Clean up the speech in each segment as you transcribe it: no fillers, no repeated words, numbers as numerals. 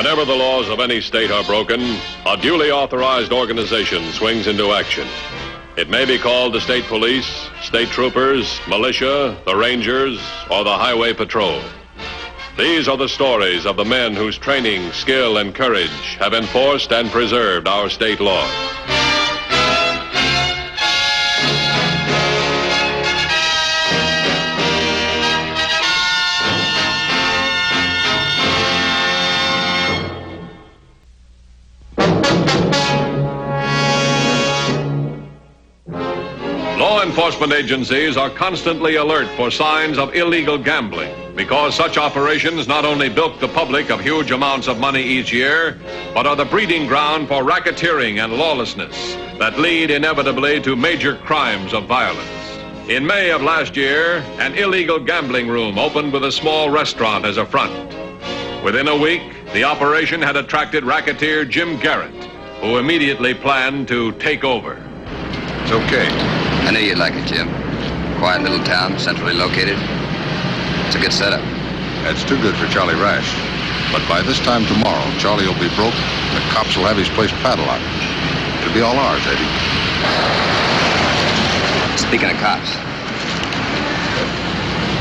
Whenever the laws of any state are broken, a duly authorized organization swings into action. It may be called the state police, state troopers, militia, the rangers, or the highway patrol. These are the stories of the men whose training, skill, and courage have enforced and preserved our state laws. Law enforcement agencies are constantly alert for signs of illegal gambling because such operations not only bilk the public of huge amounts of money each year, but are the breeding ground for racketeering and lawlessness that lead inevitably to major crimes of violence. In May of last year, an illegal gambling room opened with a small restaurant as a front. Within a week, the operation had attracted racketeer Jim Garrett, who immediately planned to take over. It's okay. I knew you'd like it, Jim. Quiet little town, centrally located. It's a good setup. That's too good for Charlie Rash. But by this time tomorrow, Charlie will be broke, and the cops will have his place padlocked. It'll be all ours, Eddie. Speaking of cops.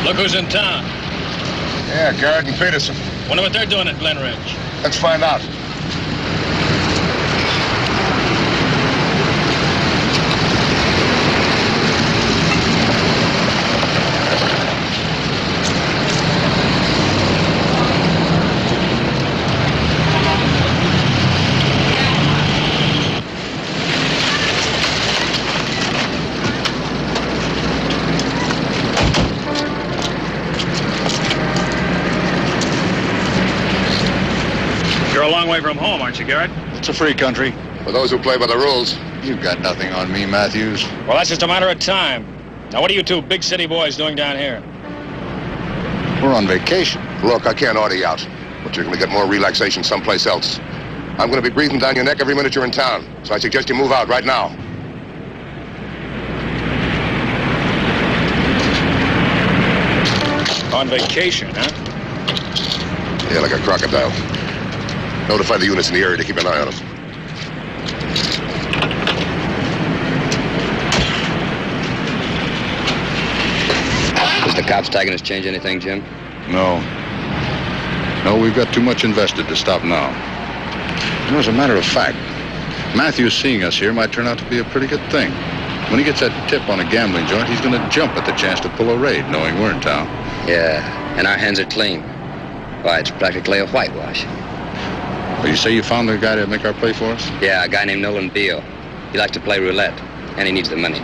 Look who's in town. Yeah, Garrett and Peterson. Wonder what they're doing at Glen Ridge. Let's find out. You're a long way from home, aren't you, Garrett? It's a free country. For those who play by the rules. You've got nothing on me, Matthews. Well, that's just a matter of time. Now, what are you two big city boys doing down here? We're on vacation. Look, I can't order you out, but you're going to get more relaxation someplace else. I'm going to be breathing down your neck every minute you're in town, so I suggest you move out right now. On vacation, huh? Yeah, like a crocodile. Notify the units in the area to keep an eye on them. Does the cops tagging us change anything, Jim? No. No, we've got too much invested to stop now. You know, as a matter of fact, Matthews seeing us here might turn out to be a pretty good thing. When he gets that tip on a gambling joint, he's going to jump at the chance to pull a raid, knowing we're in town. Yeah, and our hands are clean. Why, it's practically a whitewash. Well, you say you found the guy to make our play for us? Yeah, a guy named Nolan Beale. He likes to play roulette, and he needs the money.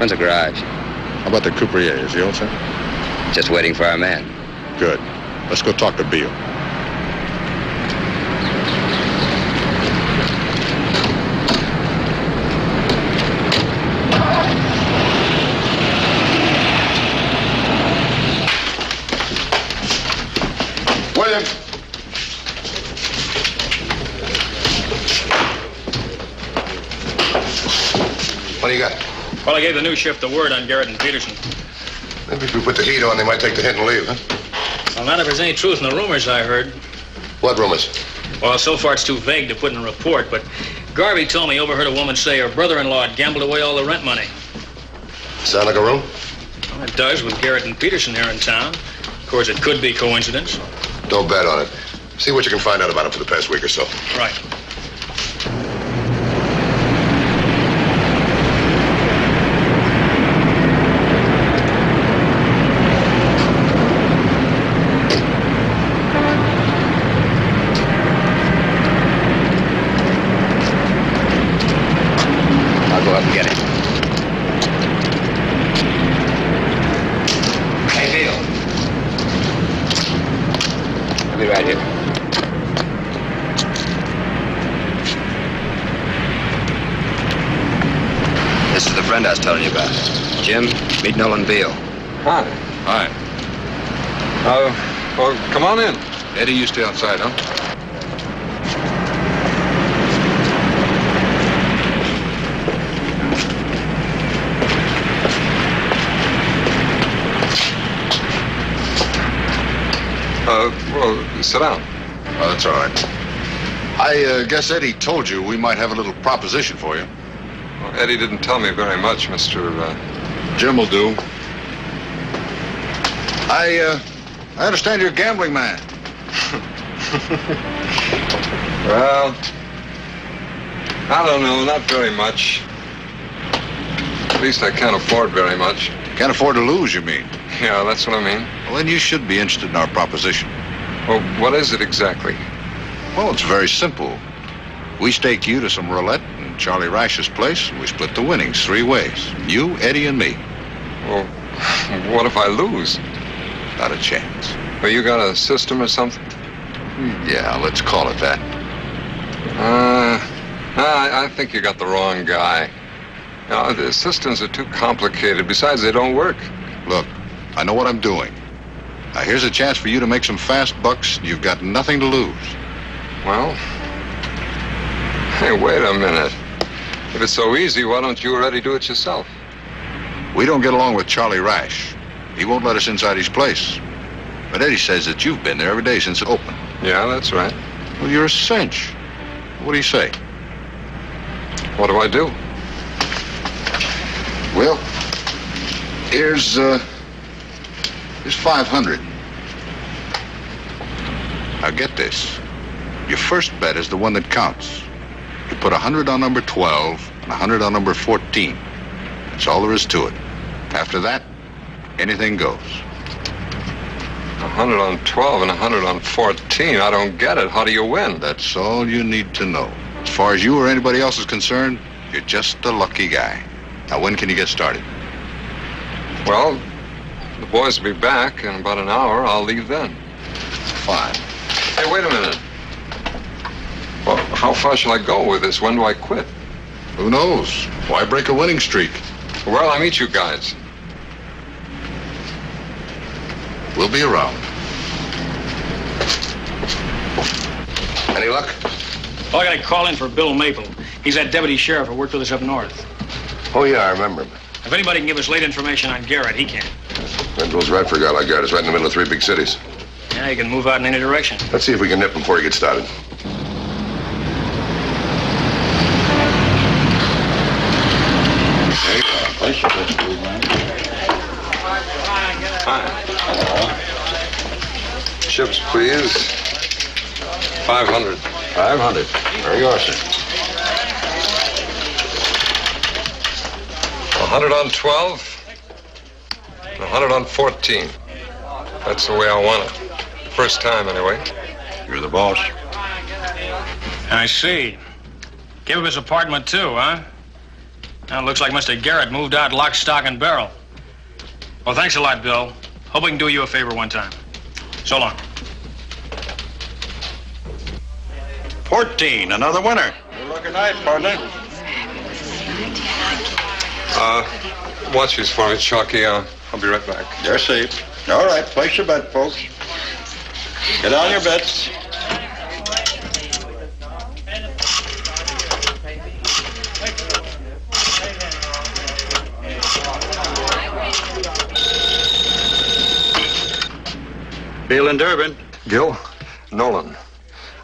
Runs a garage. How about the Couperier? Is he all set? Just waiting for our man. Good. Let's go talk to Beale. William! What do you got? Well, I gave the new shift the word on Garrett and Peterson. Maybe if we put the heat on, they might take the hint and leave, huh? Well, not if there's any truth in the rumors I heard. What rumors? Well, so far it's too vague to put in a report, but Garvey told me he overheard a woman say her brother-in-law had gambled away all the rent money. Sound like a room? Well, it does with Garrett and Peterson here in town. Of course, it could be coincidence. Don't bet on it. See what you can find out about him for the past week or so. Right. I'll go up and get him. Hey, Beale. I'll be right here. This is the friend I was telling you about. Jim, meet Nolan Beale. Hi. Hi. Well, come on in. Eddie, you stay outside, huh? Well, sit down. Oh, that's all right. I guess Eddie told you we might have a little proposition for you. Well, Eddie didn't tell me very much, Mr. Jim will do. I understand you're a gambling man. Well, I don't know, not very much. At least I can't afford very much. Can't afford to lose, you mean? Yeah, that's what I mean. Well, then you should be interested in our proposition. Well, what is it exactly? Well, it's very simple. We stake you to some roulette in Charlie Rash's place, and we split the winnings 3 ways. You, Eddie, and me. Well, what if I lose? Not a chance. Well, you got a system or something? Yeah, let's call it that. I think you got the wrong guy. You know, the systems are too complicated. Besides, they don't work. Look, I know what I'm doing. Now, here's a chance for you to make some fast bucks. You've got nothing to lose. Well, hey, wait a minute. If it's so easy, why don't you already do it yourself? We don't get along with Charlie Rash. He won't let us inside his place. But Eddie says that you've been there every day since it opened. Yeah, that's right. Well, you're a cinch. What do you say? What do I do? Well, here's 500. Now get this. Your first bet is the one that counts. You put 100 on number 12 and 100 on number 14. That's all there is to it. After that, anything goes. 100 on 12 and 100 on 14. I don't get it. How do you win? That's all you need to know. As far as you or anybody else is concerned, you're just a lucky guy. Now, when can you get started? Well, the boys will be back in about an hour. I'll leave then. Fine. Hey, wait a minute. Well, how far shall I go with this? When do I quit? Who knows? Why break a winning streak? Where'll I meet you guys? We'll be around. Any luck? Oh, I got a call in for Bill Maple. He's that deputy sheriff who worked with us up north. Oh, yeah, I remember him. If anybody can give us late information on Garrett, he can. That goes right for a guy like that. It's right in the middle of 3 big cities. Yeah, he can move out in any direction. Let's see if we can nip him before he gets started. Chips, please. 500. 500. There you are, sir. 100 on 12 and 100 on 14. That's the way I want it. First time, anyway. You're the boss. I see. Give him his apartment, too, huh? Now, it looks like Mr. Garrett moved out lock, stock, and barrel. Well, thanks a lot, Bill. Hope we can do you a favor one time. So long. 14, another winner. Good luck night, partner. Watch these for me, Chalky. I'll be right back. You're safe. All right, place your bet, folks. Get on your bets. Bill and Durbin. Gil? Nolan.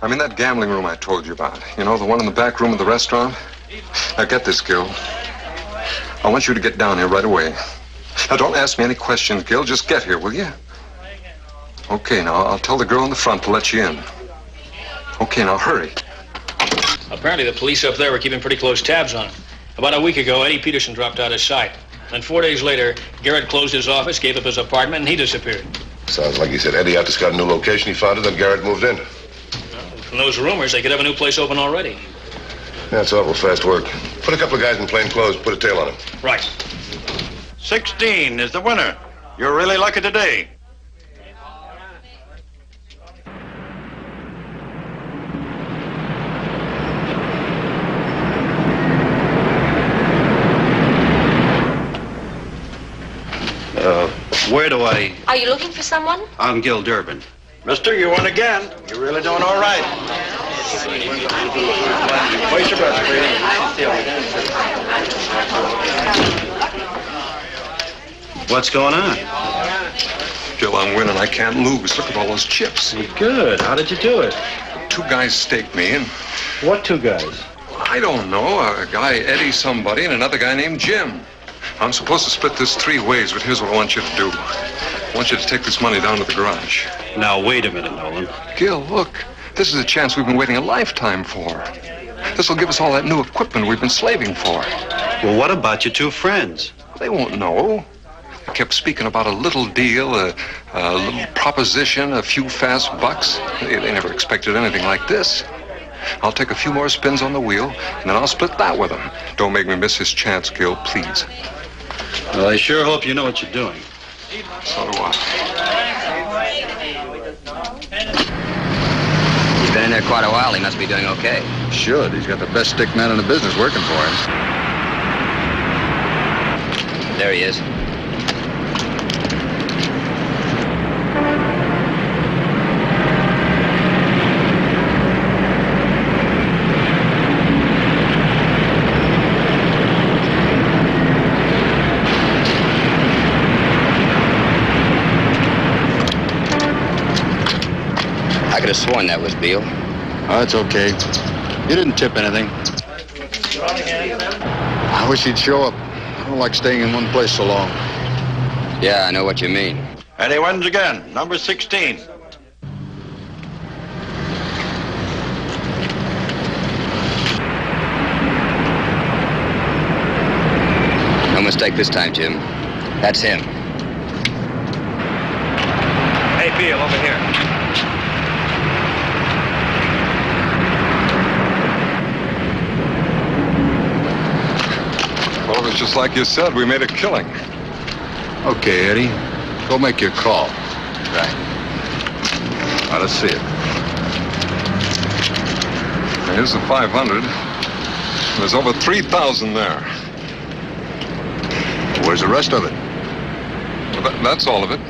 I'm in that gambling room I told you about. You know, the one in the back room of the restaurant? Now, get this, Gil. I want you to get down here right away. Now, don't ask me any questions, Gil. Just get here, will you? Okay, now, I'll tell the girl in the front to let you in. Okay, now, hurry. Apparently, the police up there were keeping pretty close tabs on him. About a week ago, Eddie Peterson dropped out of sight. Then 4 days later, Garrett closed his office, gave up his apartment, and he disappeared. Sounds like he said Eddie had to scout a new location. He found it, then Garrett moved in. From those rumors, they could have a new place open already. That's awful fast work. Put a couple of guys in plain clothes, put a tail on him. Right. 16 is the winner. You're really lucky today. Where do I... Are you looking for someone? I'm Gil Durbin. Mister, you won again. You're really doing all right. Place your bets, please. What's going on? Gil, I'm winning. I can't lose. Look at all those chips. Good. How did you do it? two guys staked me, and What two guys? I don't know. A guy, Eddie somebody, and another guy named Jim. I'm supposed to split this 3 ways, but here's what I want you to do. I want you to take this money down to the garage. Now, wait a minute, Nolan. Gil, look. This is a chance we've been waiting a lifetime for. This will give us all that new equipment we've been slaving for. Well, what about your two friends? They won't know. I kept speaking about a little deal, a little proposition, a few fast bucks. They never expected anything like this. I'll take a few more spins on the wheel, and then I'll split that with him. Don't make me miss his chance, Gil, please. Well, I sure hope you know what you're doing. So do I. He's been in there quite a while. He must be doing okay. Should. He's got the best stick man in the business working for him. There he is. I could have sworn that was Beale. Oh, it's okay. You didn't tip anything. I wish he'd show up. I don't like staying in one place so long. Yeah, I know what you mean. And he wins again, number 16. No mistake this time, Jim. That's him. Hey, Beale, over here. Well, it was just like you said. We made a killing. Okay, Eddie. Go make your call. Right. Now, let's see it. Here's the 500. There's over 3,000 there. Where's the rest of it? Well, that's all of it.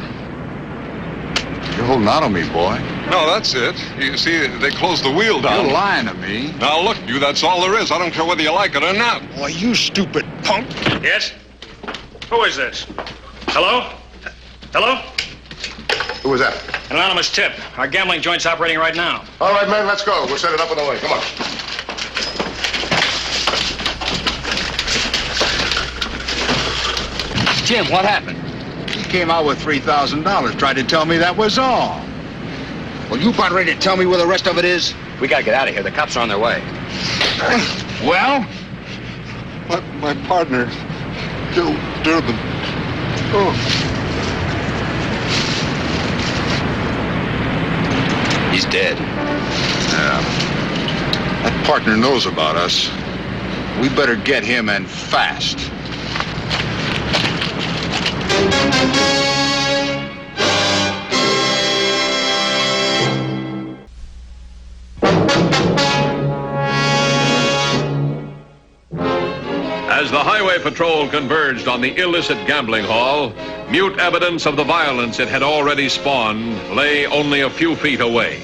You're holding out on me, boy. No, that's it. You see, they closed the wheel down. You're lying to me. Now, look, you, that's all there is. I don't care whether you like it or not. Boy, you stupid punk. Yes? Who is this? Hello? Hello? Who was that? An anonymous tip. Our gambling joint's operating right now. All right, man, let's go. We'll set it up on the way. Come on. Jim, what happened? He came out with $3,000, tried to tell me that was all. Well, you about ready to tell me where the rest of it is? We gotta get out of here. The cops are on their way. Well? My partner, Gil Durbin. Oh. He's dead. Yeah. That partner knows about us. We better get him, and fast. As the highway patrol converged on the illicit gambling hall, mute evidence of the violence it had already spawned lay only a few feet away.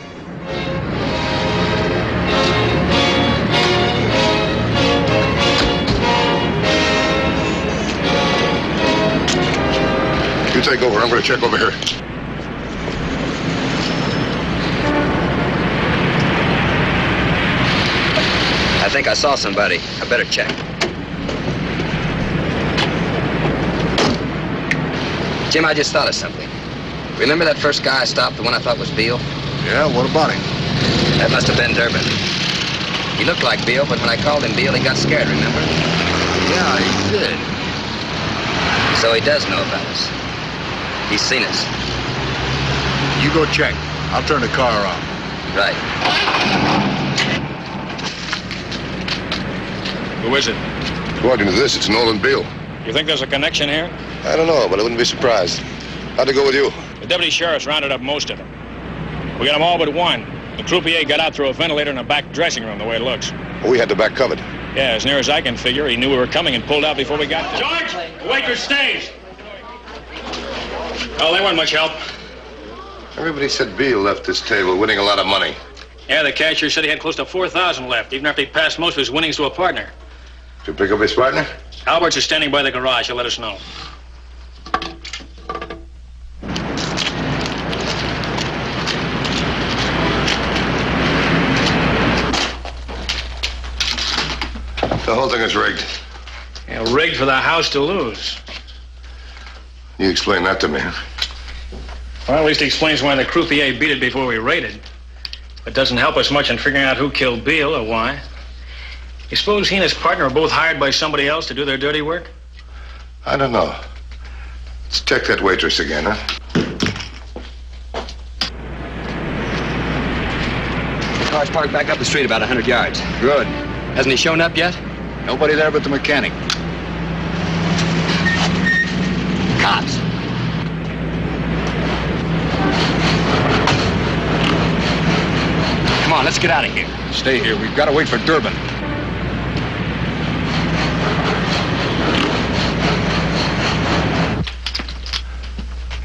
You take over. I'm going to check over here. I think I saw somebody. I better check. Jim, I just thought of something. Remember that first guy I stopped, the one I thought was Beale? Yeah, what about him? That must have been Durbin. He looked like Beale, but when I called him Beale, he got scared, remember? Yeah, he did. So he does know about us. He's seen us. You go check. I'll turn the car around. Right. Who is it? According to this, it's Nolan Beale. You think there's a connection here? I don't know, but I wouldn't be surprised. How'd it go with you? The deputy sheriff's rounded up most of them. We got them all but one. The croupier got out through a ventilator in the back dressing room, the way it looks. We had the back covered. Yeah, as near as I can figure, he knew we were coming and pulled out before we got there. George, the waitress stays. Oh, they weren't much help. Everybody said Beale left this table winning a lot of money. Yeah, the cashier said he had close to 4,000 left, even after he passed most of his winnings to a partner. Did you pick up his partner? Alberts is standing by the garage. He'll let us know. The whole thing is rigged. You know, rigged for the house to lose. You explain that to me. Well, at least explains why the croupier beat it before we raided. But doesn't help us much in figuring out who killed Beale or why. You suppose he and his partner are both hired by somebody else to do their dirty work? I don't know. Let's check that waitress again, huh? The car's parked back up the street about 100 yards. Good. Hasn't he shown up yet? Nobody there but the mechanic. Cops. Come on, let's get out of here. Stay here. We've got to wait for Durbin.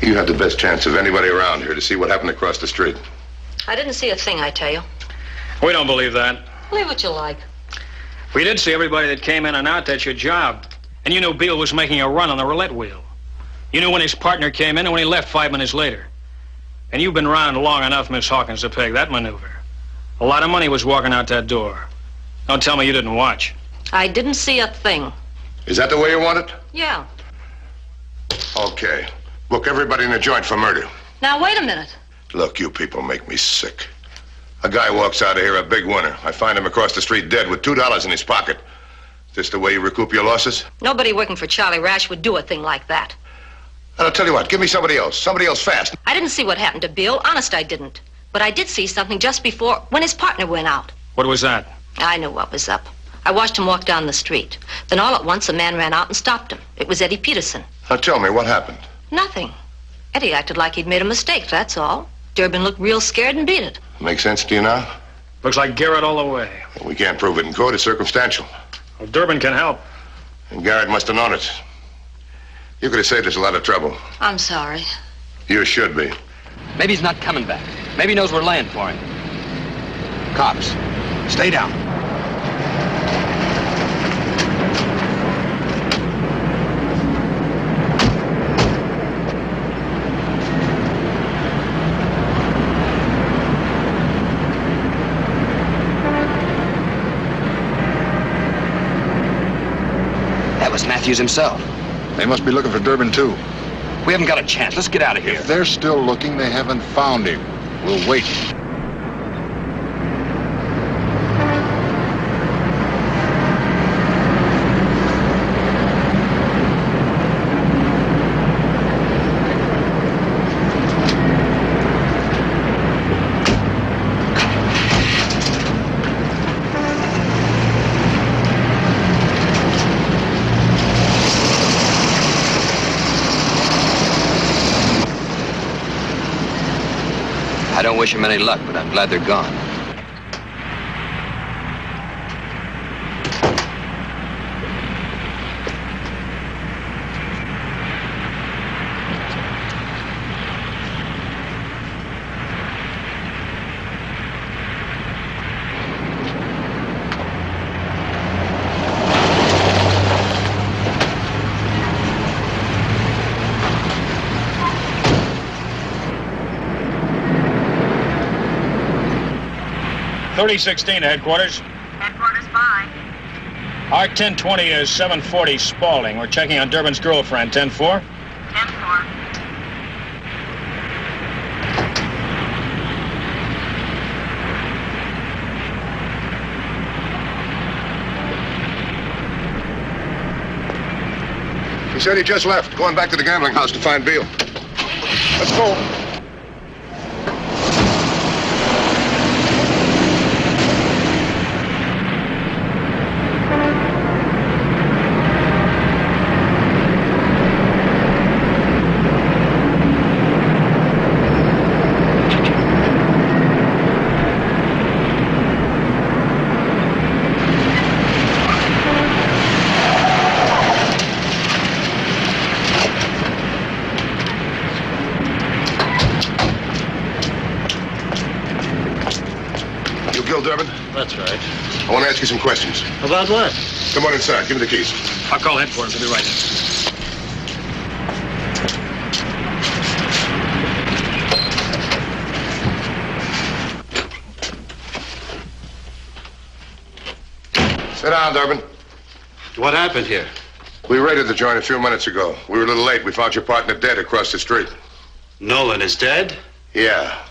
You have the best chance of anybody around here to see what happened across the street. I didn't see a thing, I tell you. We don't believe that. Believe what you like. We did see everybody that came in and out. That's your job. And you knew Beale was making a run on the roulette wheel. You knew when his partner came in and when he left 5 minutes later. And you've been around long enough, Miss Hawkins, to peg that maneuver. A lot of money was walking out that door. Don't tell me you didn't watch. I didn't see a thing. Is that the way you want it? Yeah. Okay. Book everybody in the joint for murder. Now, wait a minute. Look, you people make me sick. A guy walks out of here a big winner. I find him across the street dead with $2 in his pocket. Is this the way you recoup your losses? Nobody working for Charlie Rash would do a thing like that. And I'll tell you what, give me somebody else fast. I didn't see what happened to Bill. Honest, I didn't. But I did see something just before, when his partner went out. What was that? I knew what was up. I watched him walk down the street. Then all at once, a man ran out and stopped him. It was Eddie Peterson. Now tell me, what happened? Nothing. Eddie acted like he'd made a mistake, that's all. Durbin looked real scared and beat it. Make sense to you now? Looks like Garrett all the way. We can't prove it in court. It's circumstantial. Well, Durbin can help. And Garrett must have known it. You could have saved us a lot of trouble. I'm sorry. You should be. Maybe he's not coming back. Maybe he knows we're laying for him. Cops, stay down. That was Matthews himself. They must be looking for Durbin, too. We haven't got a chance. Let's get out of here. If they're still looking, they haven't found him. We'll wait. I don't wish them any luck, but I'm glad they're gone. .3016 to headquarters. Headquarters, bye. Our 1020 is 740 Spaulding. We're checking on Durbin's girlfriend, 10-4. 10-4. He said he just left, going back to the gambling house to find Beale. Let's go. Durbin? That's right. I want to ask you some questions. About what? Come on inside. Give me the keys. I'll call headquarters. I'll be right in. Sit down, Durbin. What happened here? We raided the joint a few minutes ago. We were a little late. We found your partner dead across the street. Nolan is dead? Yeah.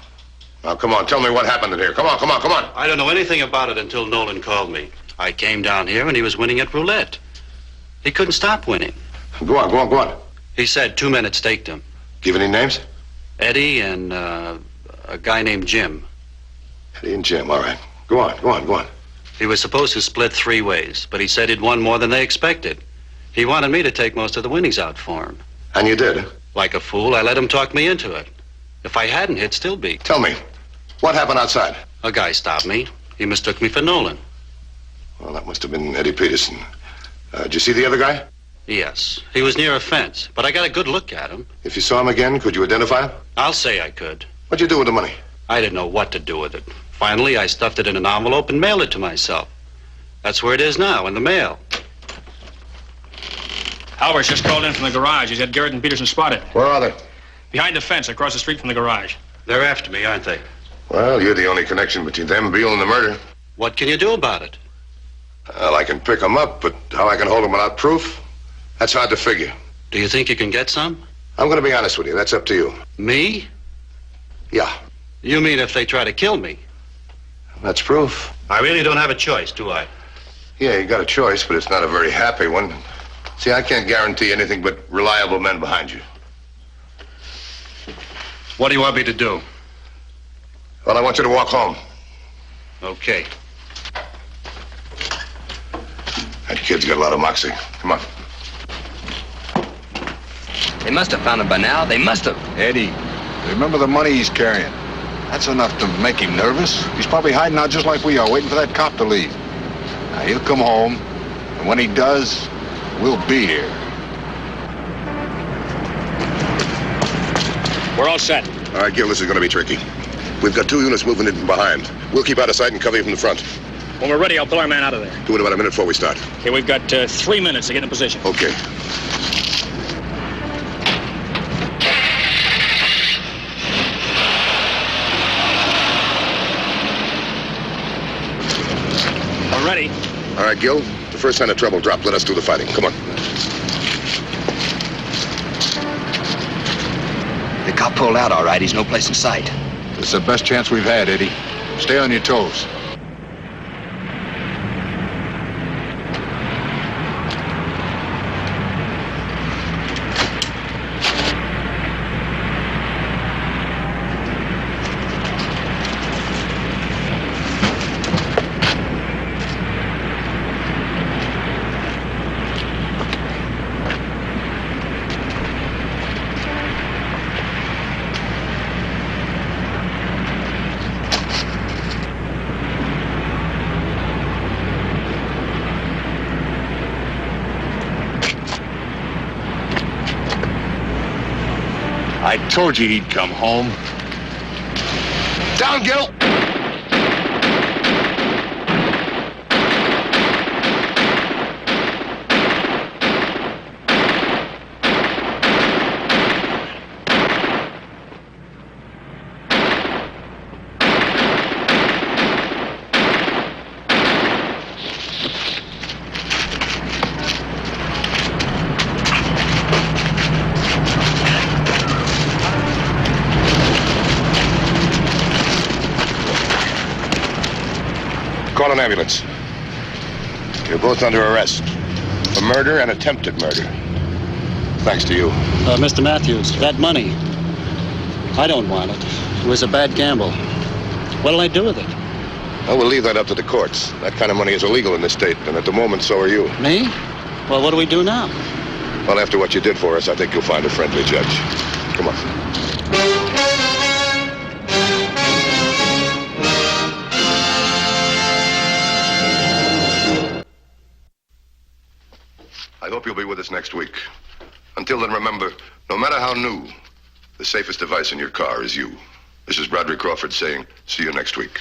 Now, come on, tell me what happened in here. Come on, come on, come on. I don't know anything about it until Nolan called me. I came down here and he was winning at roulette. He couldn't stop winning. Go on, go on, go on. He said 2 men had staked him. Give any names? Eddie and a guy named Jim. Eddie and Jim, all right. Go on, go on, go on. He was supposed to split 3 ways, but he said he'd won more than they expected. He wanted me to take most of the winnings out for him. And you did? Like a fool, I let him talk me into it. If I hadn't, he'd still be. Tell me, what happened outside? A guy stopped me. He mistook me for Nolan. Well, that must have been Eddie Peterson. Did you see the other guy? Yes. He was near a fence, but I got a good look at him. If you saw him again, could you identify him? I'll say I could. What'd you do with the money? I didn't know what to do with it. Finally, I stuffed it in an envelope and mailed it to myself. That's where it is now, in the mail. Albert's just called in from the garage. He's got Garrett and Peterson spotted. Where are they? Behind the fence, across the street from the garage. They're after me, aren't they? Well, you're the only connection between them, Beale, and the murder. What can you do about it? Well, I can pick them up, but how I can hold them without proof? That's hard to figure. Do you think you can get some? I'm going to be honest with you. That's up to you. Me? Yeah, You mean if they try to kill me? that's proof. I really don't have a choice, do I? Yeah, you got a choice, but it's not a very happy one. See, I can't guarantee anything but reliable men behind you. What do you want me to do? Well, I want you to walk home. Okay. That kid's got a lot of moxie. Come on. They must have found him by now. They must have. Eddie, remember the money he's carrying? That's enough to make him nervous. He's probably hiding out just like we are, waiting for that cop to leave. Now, he'll come home, and when he does, we'll be here. We're all set. All right, Gil, this is going to be tricky. We've got 2 units moving in from behind. We'll keep out of sight and cover you from the front. When we're ready, I'll pull our man out of there. Do it about a minute before we start. Okay, we've got 3 minutes to get in position. Okay. We're ready. All right, Gil, the first sign of trouble drop. Let us do the fighting. Come on. The cop pulled out all right. He's no place in sight. This is the best chance we've had, Eddie. Stay on your toes. I told you he'd come home. Down, Gil! Call an ambulance. You're both under arrest for murder and attempted murder. Thanks to you. Mr. Matthews, that money, I don't want it. It was a bad gamble. What'll I do with it? Well, we'll leave that up to the courts. That kind of money is illegal in this state, and at the moment, so are you. Me? Well, what do we do now? Well, after what you did for us, I think you'll find a friendly judge. Come on. I hope you'll be with us next week. Until then, remember, no matter how new, the safest device in your car is you. This is Broderick Crawford saying, see you next week.